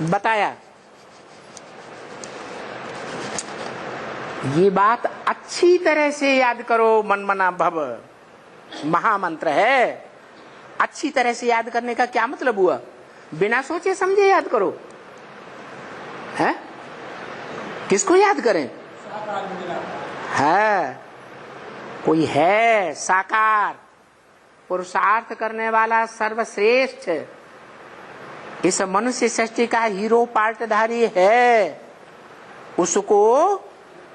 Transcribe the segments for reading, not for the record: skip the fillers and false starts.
बताया। ये बात अच्छी तरह से याद करो, मन मना भव महामंत्र है। अच्छी तरह से याद करने का क्या मतलब हुआ? बिना सोचे समझे याद करो। है किसको याद करें? है कोई है साकार पुरुषार्थ करने वाला सर्वश्रेष्ठ, इस मनुष्य सृष्टि का हीरो पार्टधारी है। उसको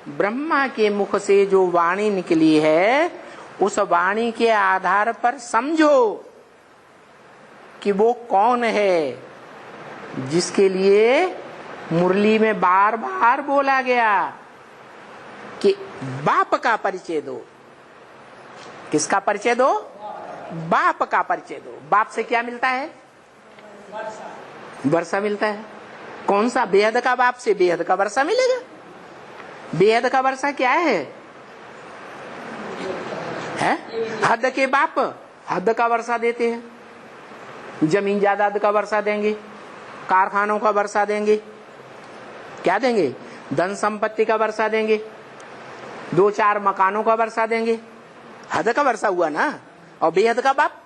ब्रह्मा के मुख से जो वाणी निकली है, उस वाणी के आधार पर समझो कि वो कौन है, जिसके लिए मुरली में बार बार बोला गया कि बाप का परिचय दो। किसका परिचय दो? बाप का परिचय दो। बाप से क्या मिलता है? वर्षा मिलता है। कौन सा? बेहद का बाप से बेहद का वर्षा मिलेगा। बेहद का वर्षा क्या है? हद के बाप हद का वर्षा देते हैं। जमीन जायदाद का वर्षा देंगे, कारखानों का वर्षा देंगे, क्या देंगे? धन संपत्ति का वर्षा देंगे, 2-4 मकानों का वर्षा देंगे। हद का वर्षा हुआ ना। और बेहद का बाप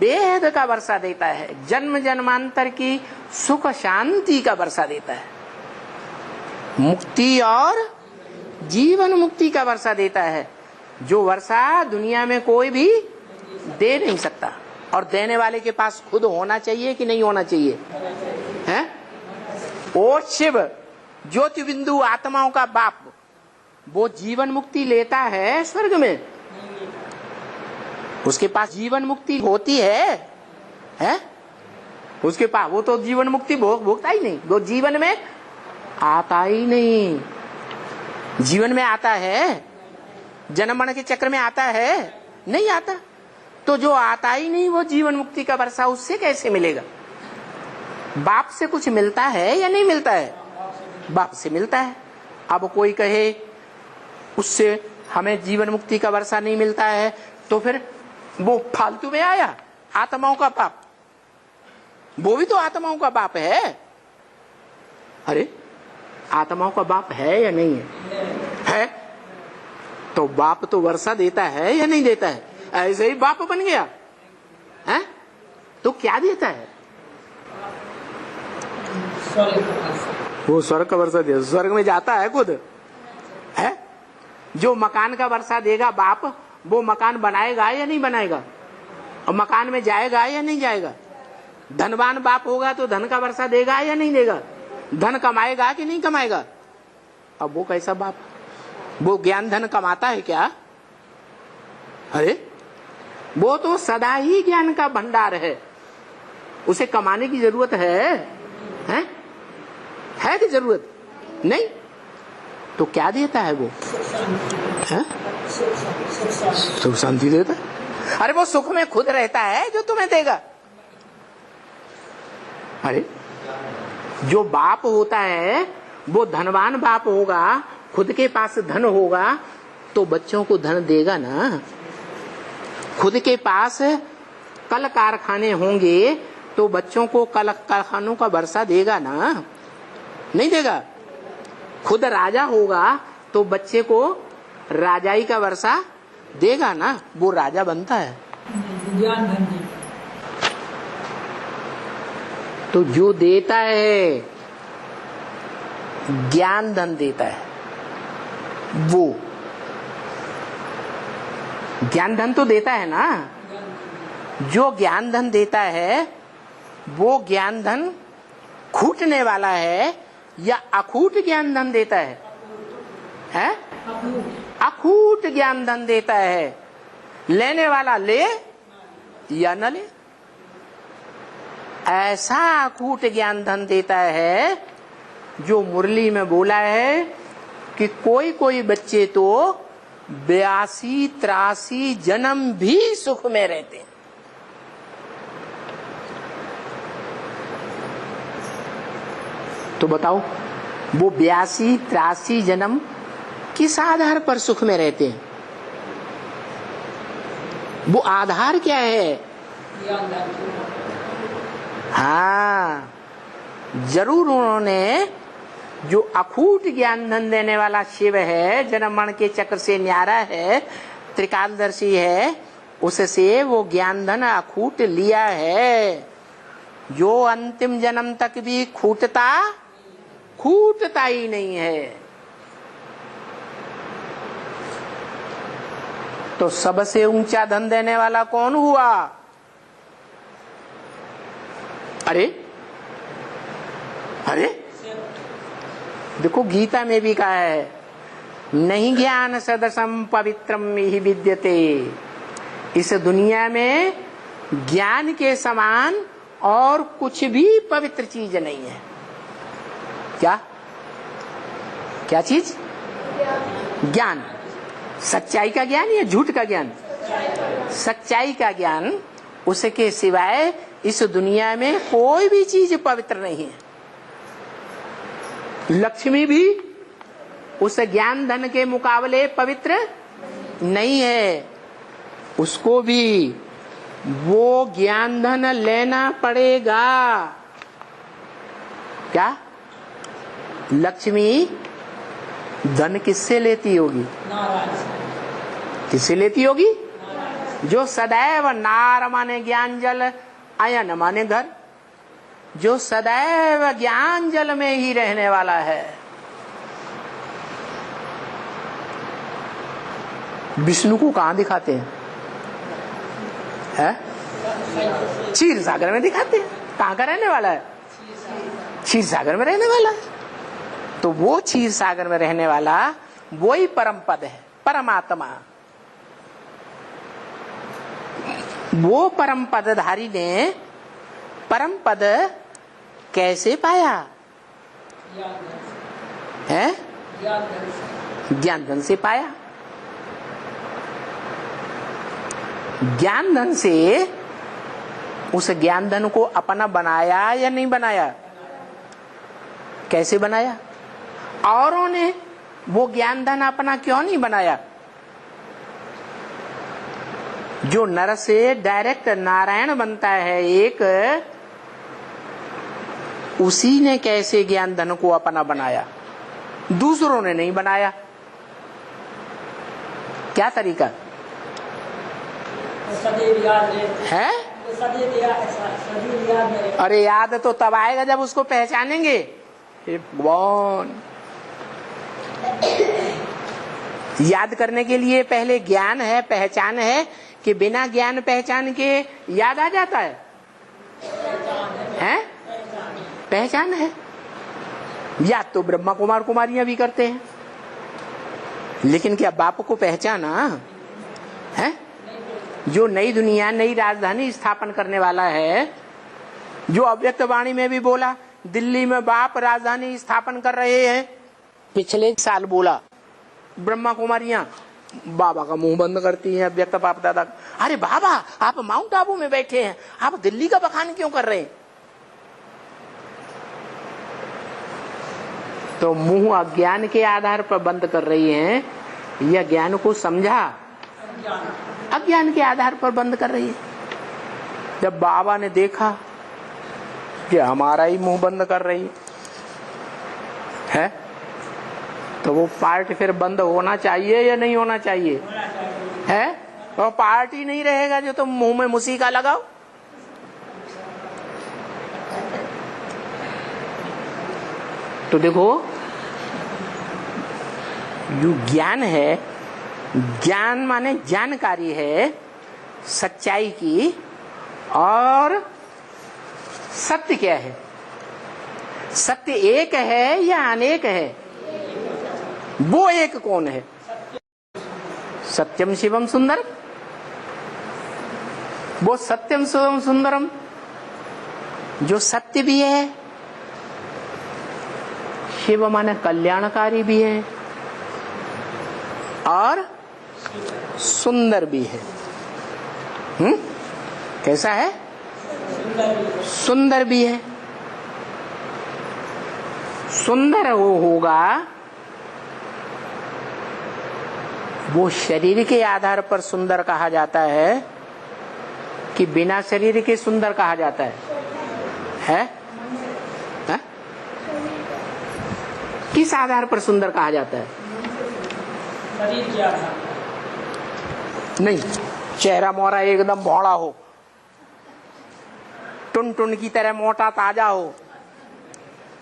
बेहद का वर्षा देता है। जन्म जन्मांतर की सुख शांति का वर्षा देता है। मुक्ति और जीवन मुक्ति का वर्षा देता है, जो वर्षा दुनिया में कोई भी दे नहीं सकता। और देने वाले के पास खुद होना चाहिए कि नहीं होना चाहिए? है ओ शिव ज्योति बिंदु आत्माओं का बाप, वो जीवन मुक्ति लेता है स्वर्ग में। उसके पास जीवन मुक्ति होती है? उसके पास वो तो जीवन मुक्ति भोगता ही नहीं। वो जीवन में आता ही नहीं। जीवन में आता है? जन्म मरण के चक्र में आता है? नहीं आता। तो जो आता ही नहीं, वो जीवन मुक्ति का वर्षा उससे कैसे मिलेगा? बाप से कुछ मिलता है या नहीं मिलता है? बाप से मिलता है। अब कोई कहे उससे हमें जीवन मुक्ति का वर्षा नहीं मिलता है, तो फिर वो फालतू में आया। आत्माओं का बाप, वो भी तो आत्माओं का बाप है। अरे आत्माओं का बाप है या नहीं है? तो बाप तो वर्षा देता है या नहीं देता है? ऐसे ही बाप बन गया है तो क्या देता है? वो स्वर्ग का वर्षा दे, स्वर्ग में जाता है खुद है। जो मकान का वर्षा देगा बाप, वो मकान बनाएगा या नहीं बनाएगा? और मकान में जाएगा या नहीं जाएगा? धनवान बाप होगा तो धन का वर्षा देगा या नहीं देगा? धन कमाएगा कि नहीं कमाएगा? अब वो कैसा बाप? वो ज्ञान धन कमाता है क्या? अरे वो तो सदा ही ज्ञान का भंडार है। उसे कमाने की जरूरत है कि जरूरत नहीं? तो क्या देता है वो? सुख शांति देता है। अरे वो सुख में खुद रहता है जो तुम्हें देगा। अरे जो बाप होता है वो धनवान बाप होगा, खुद के पास धन होगा तो बच्चों को धन देगा ना। खुद के पास कल कारखाने होंगे तो बच्चों को कल कारखानों का वर्षा देगा ना, नहीं देगा? खुद राजा होगा तो बच्चे को राजाई का वर्षा देगा ना, वो राजा बनता है। ज्ञान धन तो जो देता है ज्ञान धन देता है, वो ज्ञान धन तो देता है ना। जो ज्ञान धन देता है वो ज्ञान धन खूटने वाला है या अखूट ज्ञान धन देता है? अखूट ज्ञान धन देता है। लेने वाला ले या न ले, ऐसा अखूट ज्ञान धन देता है जो मुरली में बोला है कि कोई कोई बच्चे तो 82-83 जन्म भी सुख में रहते हैं। तो बताओ वो 82-83 जन्म किस आधार पर सुख में रहते हैं? वो आधार क्या है? हाँ, जरूर उन्होंने जो अखूट ज्ञान धन देने वाला शिव है, जन्म मरण के चक्र से न्यारा है, त्रिकालदर्शी है, उससे वो ज्ञान धन अखूट लिया है, जो अंतिम जन्म तक भी खूटता ही नहीं है। तो सबसे ऊंचा धन देने वाला कौन हुआ? अरे देखो गीता में भी कहा है, नहीं ज्ञान सदसम पवित्रम ही विद्यते। इस दुनिया में ज्ञान के समान और कुछ भी पवित्र चीज नहीं है। क्या चीज? ज्ञान। सच्चाई का ज्ञान या झूठ का ज्ञान? सच्चाई का ज्ञान। उसके सिवाय इस दुनिया में कोई भी चीज पवित्र नहीं है। लक्ष्मी भी उस ज्ञान धन के मुकाबले पवित्र नहीं है। उसको भी वो ज्ञान धन लेना पड़ेगा। क्या? लक्ष्मी धन किससे लेती होगी? किससे लेती होगी? जो सदैव नार माने ज्ञान जल, अयन माने घर, जो सदैव ज्ञान जल में ही रहने वाला है। विष्णु को कहां दिखाते हैं? क्षीर सागर में दिखाते हैं। कहां का रहने वाला है? क्षीर सागर में रहने वाला है। तो वो क्षीर सागर में रहने वाला वही परम पद है, परमात्मा। वो परम पदधारी ने परम पद कैसे पाया है? ज्ञान धन से पाया। ज्ञान धन से उस ज्ञान धन को अपना बनाया या नहीं बनाया? कैसे बनाया? औरों ने वो ज्ञान धन अपना क्यों नहीं बनाया? जो नर से डायरेक्ट नारायण बनता है एक, उसी ने कैसे ज्ञान धन को अपना बनाया? दूसरों ने नहीं बनाया। क्या तरीका है? अरे याद तो तब आएगा जब उसको पहचानेंगे। भगवान, याद करने के लिए पहले ज्ञान है, पहचान है, कि बिना ज्ञान पहचान के याद आ जाता है? पहचान है। याद तो ब्रह्मा कुमार कुमारियां भी करते हैं, लेकिन क्या बाप को पहचाना है? जो नई दुनिया, नई राजधानी स्थापन करने वाला है, जो अव्यक्त वाणी में भी बोला, दिल्ली में बाप राजधानी स्थापन कर रहे हैं, पिछले साल बोला, ब्रह्मा कुमारियां बाबा का मुंह बंद करती हैं, अव्यक्त बाप दादा। अरे बाबा, आप माउंट आबू में बैठे हैं, आप दिल्ली का बखान क्यों कर रहे हैं? तो मुंह अज्ञान के आधार पर बंद कर रही हैं, या ज्ञान को समझा? अज्ञान के आधार पर बंद कर रही है। जब बाबा ने देखा कि हमारा ही मुंह बंद कर रही है, तो वो पार्ट फिर बंद होना चाहिए या नहीं होना चाहिए? है? तो पार्ट ही नहीं रहेगा जो तुम मुंह में मुसीका लगाओ। तो देखो, जो ज्ञान है, ज्ञान माने जानकारी है सच्चाई की, और सत्य क्या है? सत्य एक है या अनेक है? वो एक कौन है? सत्यम शिवम सुंदरम। वो सत्यम शिवम सुंदरम जो सत्य भी है, शिव माने कल्याणकारी भी है, और सुंदर भी है। कैसा है? सुंदर भी है। सुंदर वो होगा, वो शरीर के आधार पर सुंदर कहा जाता है कि बिना शरीर के सुंदर कहा जाता है? है? किस आधार पर सुंदर कहा जाता है? शरीर के आधार नहीं, चेहरा मोरा एकदम भौड़ा हो, टुन टुन की तरह मोटा ताजा हो,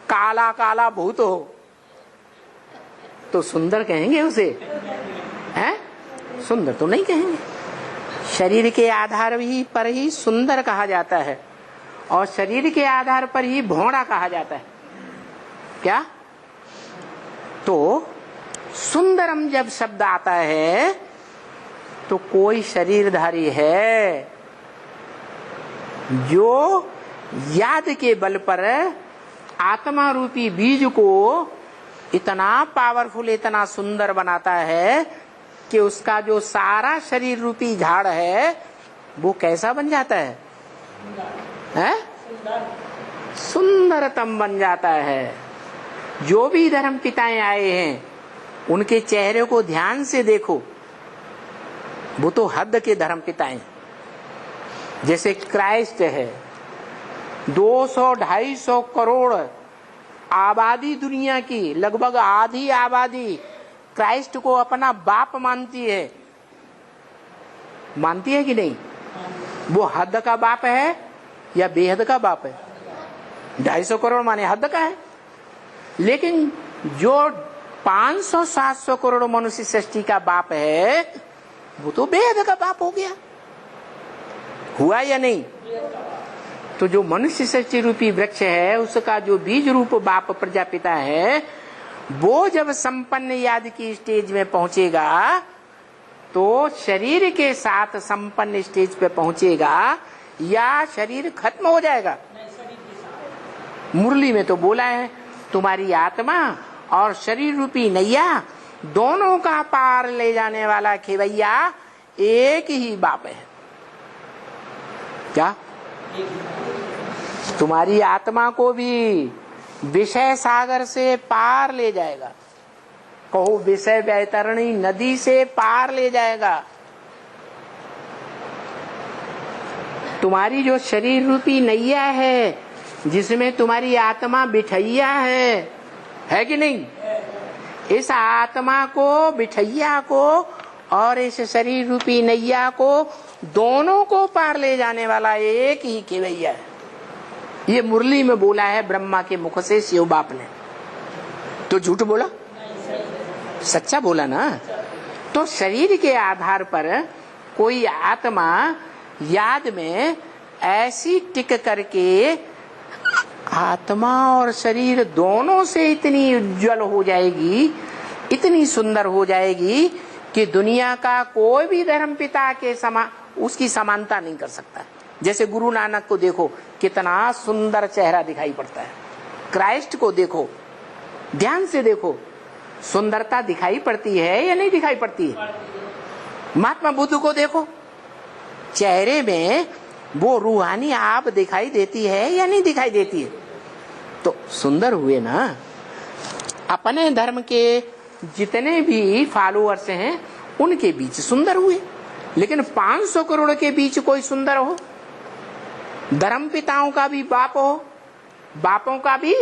काला काला भूत हो, तो सुंदर कहेंगे उसे? हैं? सुंदर तो नहीं कहेंगे। शरीर के आधार पर ही सुंदर कहा जाता है और शरीर के आधार पर ही भौड़ा कहा जाता है। क्या? तो सुंदरम जब शब्द आता है तो कोई शरीरधारी है जो याद के बल पर आत्मा रूपी बीज को इतना पावरफुल, इतना सुंदर बनाता है कि उसका जो सारा शरीर रूपी झाड़ है वो कैसा बन जाता है? सुंदरतम बन जाता है। जो भी धर्म पिताएं आए हैं उनके चेहरे को ध्यान से देखो, वो तो हद के धर्म पिताएं। जैसे क्राइस्ट है, 200-250 करोड़ आबादी दुनिया की, लगभग आधी आबादी क्राइस्ट को अपना बाप मानती है। मानती है कि नहीं? वो हद का बाप है या बेहद का बाप है? 250 करोड़ माने हद का है, लेकिन जो 500-700 करोड़ मनुष्य सृष्टि का बाप है वो तो बेहद का बाप हो गया। हुआ या नहीं? तो जो मनुष्य सृष्टि रूपी वृक्ष है उसका जो बीज रूप बाप प्रजापिता है वो जब संपन्न याद की स्टेज में पहुंचेगा तो शरीर के साथ संपन्न स्टेज पे पहुंचेगा या शरीर खत्म हो जाएगा? मुरली में तो बोला है तुम्हारी आत्मा और शरीर रूपी नैया दोनों का पार ले जाने वाला खेवैया एक ही बाप है। क्या? तुम्हारी आत्मा को भी विषय सागर से पार ले जाएगा। कहो विषय वैतरणी नदी से पार ले जाएगा। तुम्हारी जो शरीर रूपी नैया है जिसमें तुम्हारी आत्मा बिठैया है कि नहीं? इस आत्मा को, बिठैया को और इस शरीर रूपी नैया को दोनों को पार ले जाने वाला एक ही खेवैया है। ये मुरली में बोला है ब्रह्मा के मुख से शिव बाप ने। तो झूठ बोला? सच्चा बोला ना। तो शरीर के आधार पर कोई आत्मा याद में ऐसी टिक करके आत्मा और शरीर दोनों से इतनी उज्जवल हो जाएगी, इतनी सुंदर हो जाएगी कि दुनिया का कोई भी धर्म पिता के उसकी समानता नहीं कर सकता। जैसे गुरु नानक को देखो कितना सुंदर चेहरा दिखाई पड़ता है। क्राइस्ट को देखो, ध्यान से देखो, सुंदरता दिखाई पड़ती है या नहीं दिखाई पड़ती है? महात्मा बुद्ध को देखो, चेहरे में वो रूहानी आप दिखाई देती है या नहीं दिखाई देती है? तो सुंदर हुए ना। अपने धर्म के जितने भी फॉलोअर्स हैं उनके बीच सुंदर हुए, लेकिन 500 करोड़ के बीच कोई सुंदर हो, धर्म पिताओं का भी बाप हो, बापों का भी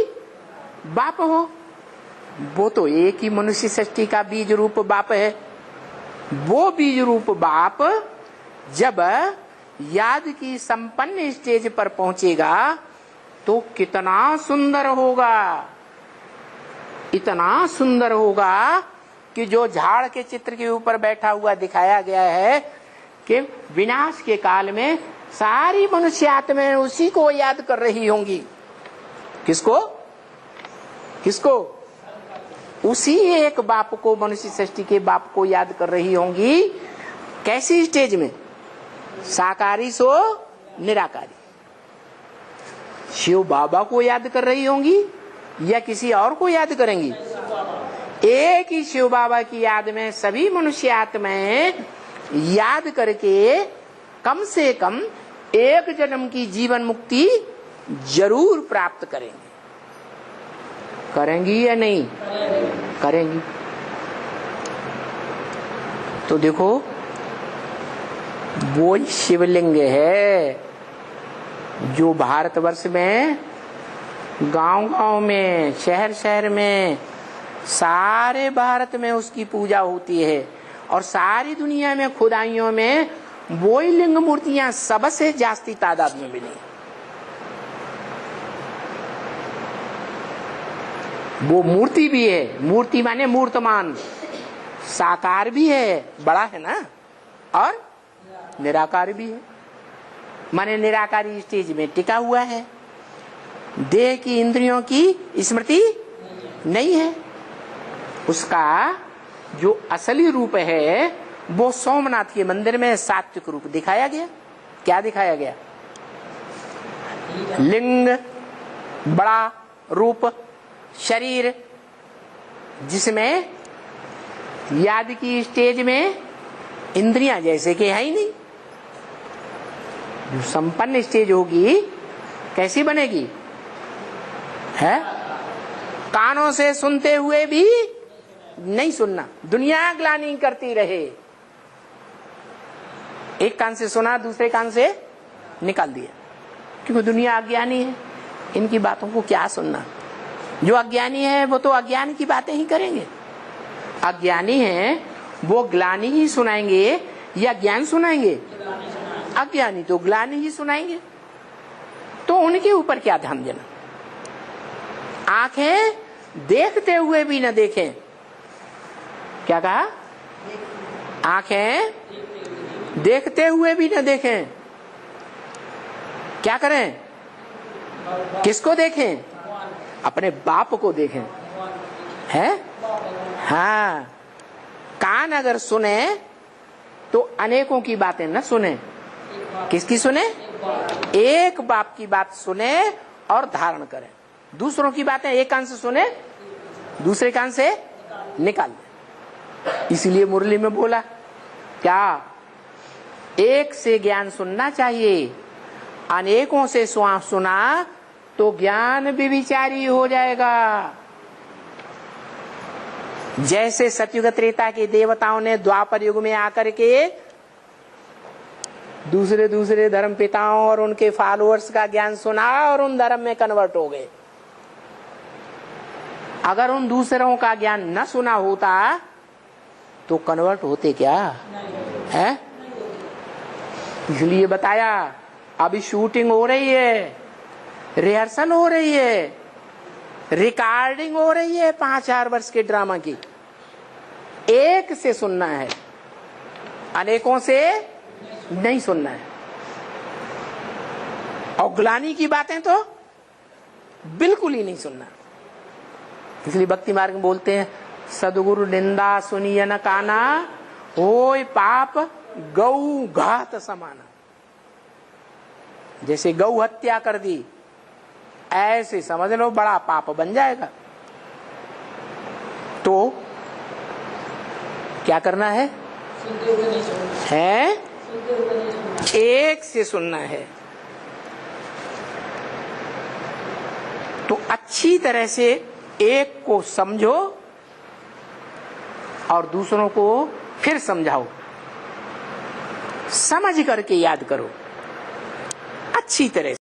बाप हो, वो तो एक ही मनुष्य सृष्टि का बीज रूप बाप है। वो बीज रूप बाप जब याद की संपन्न स्टेज पर पहुंचेगा तो कितना सुंदर होगा, इतना सुंदर होगा कि जो झाड़ के चित्र के ऊपर बैठा हुआ दिखाया गया है कि विनाश के काल में सारी मनुष्य आत्माएं उसी को याद कर रही होंगी। किसको? किसको? उसी एक बाप को, मनुष्य सृष्टि के बाप को याद कर रही होंगी। कैसी स्टेज में? साकारी सो निराकारी। शिव बाबा को याद कर रही होंगी या किसी और को याद करेंगी? एक ही शिव बाबा की याद में सभी मनुष्य आत्माएं याद करके कम से कम एक जन्म की जीवन मुक्ति जरूर प्राप्त करेंगे। करेंगी या नहीं? करेंगी। तो देखो वो शिवलिंग है जो भारतवर्ष में गांव-गांव में, शहर-शहर में सारे भारत में उसकी पूजा होती है और सारी दुनिया में खुदाइयों में वही लिंग मूर्तियां सबसे जास्ती तादाद में मिली। वो मूर्ति भी है, मूर्ति माने मूर्तमान, साकार भी है, बड़ा है ना, और निराकार भी है, माने निराकारी स्टेज में टिका हुआ है। देह की इंद्रियों की स्मृति नहीं है। उसका जो असली रूप है वो सोमनाथ के मंदिर में सात्विक रूप दिखाया गया। क्या दिखाया गया? लिंग, बड़ा रूप, शरीर, जिसमें याद की स्टेज में इंद्रियां जैसे कि है ही नहीं। जो संपन्न स्टेज होगी कैसी बनेगी? है कानों से सुनते हुए भी नहीं सुनना, दुनिया ग्लानि करती रहे। एक कान से सुना, दूसरे कान से निकाल दिया, क्योंकि दुनिया अज्ञानी है, इनकी बातों को क्या सुनना। जो अज्ञानी है वो तो अज्ञान की बातें ही करेंगे। अज्ञानी है वो ग्लानि ही सुनाएंगे या ज्ञान सुनाएंगे? अज्ञानी तो ग्लानि ही सुनाएंगे। तो उनके ऊपर क्या ध्यान देना? आंखें देखते हुए भी न देखें। क्या कहा? आंखें देखते हुए भी न देखें। क्या करें? किसको देखें? अपने बाप को देखें। है? हाँ। कान अगर सुने तो अनेकों की बातें न सुने। किसकी सुने? एक बाप की बात सुने और धारण करें। दूसरों की बातें एक कान से सुने, दूसरे कान से निकाल दे। इसलिए मुरली में बोला क्या? एक से ज्ञान सुनना चाहिए, अनेकों से सुना तो ज्ञान विचारी हो जाएगा। जैसे सतयुग त्रेता के देवताओं ने द्वापर युग में आकर के दूसरे दूसरे धर्म पिताओं और उनके फॉलोअर्स का ज्ञान सुना और उन धर्म में कन्वर्ट हो गए। अगर उन दूसरों का ज्ञान न सुना होता तो कन्वर्ट होते क्या? है? इसलिए बताया अभी शूटिंग हो रही है, रिहर्सल हो रही है, रिकॉर्डिंग हो रही है 5000 वर्ष के ड्रामा की। एक से सुनना है, अनेकों से नहीं सुनना है। और ग्लानि की बातें तो बिल्कुल ही नहीं सुनना। इसलिए भक्ति मार्ग में बोलते हैं सदगुरु निंदा सुनिय न काना, होय पाप गौ घात समाना। जैसे गौ हत्या कर दी, ऐसे समझ लो बड़ा पाप बन जाएगा। तो क्या करना है? है एक से सुनना है। तो अच्छी तरह से एक को समझो और दूसरों को फिर समझाओ। समझ करके याद करो अच्छी तरह से।